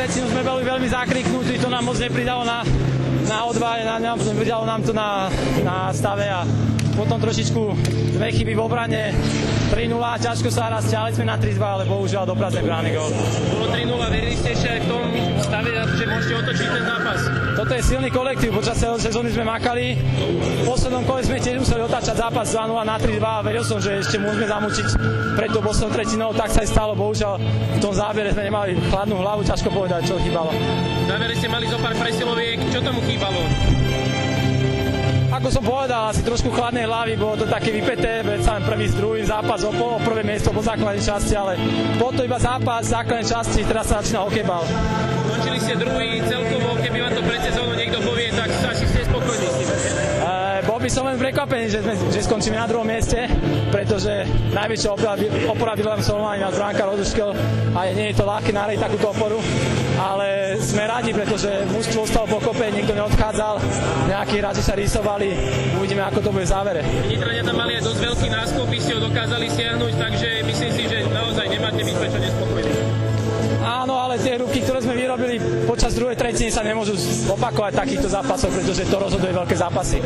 tretinu sme boli veľmi zakriknutí, to nám moc nepridalo na odvahe, nepridalo nám to na stave a potom trošičku dve chyby v obrane, 3-0, ťažko sa hrá, stiahli sme na 3-2, ale bohužiaľ do prázdnej brány gól. Bolo 3-0, verili ste ešte aj v tom stave, že môžete otočiť ten zápas? Toto je silný kolektív, počas celej sezóny sme makali. V poslednom kole sme tiež museli otáčať zápas 2-0 na 3-2 a veril som, že ešte môžeme zamučiť pred tou poslednou tretinou, tak sa aj stalo, bohužiaľ v tom závere sme nemali chladnú hlavu, ťažko povedať, čo chýbalo. V závere ste mali zo pár presiloviek, čo tomu chýbalo? Ako som povedal, asi trošku chladnej hlavy, bolo to také vypäté, veď sa len prvý s druhým zápas o prvé miesto po základnej časti, ale bol to iba zápas základnej časti, teraz sa začína hokejbal. Končili ste druhý, celkovo, keby vám to pred sezónou niekto povie, tak asi ste spokojní s tým. Bol by som len prekvapený, že skončíme na druhom mieste, pretože najväčšia opora Wilhelm Solman nás bránka rozoškel a nie je to ľahké nájsť takúto oporu, ale sme radi, pretože mužstvo ostalo pokope, nikto neodchádzal, nejakí hráči sa rýsovali, uvidíme, ako to bude v závere. Nitrania tam mali aj dosť veľký náskok, vy ste ho dokázali stiahnuť, takže myslím si, že naozaj nemáte byť prečo nespokojní. Áno, ale tie ruky, ktoré sme vyrobili počas druhej tretiny, sa nemôžu opakovať takýchto zápasov, pretože to rozhoduje veľké zápasy.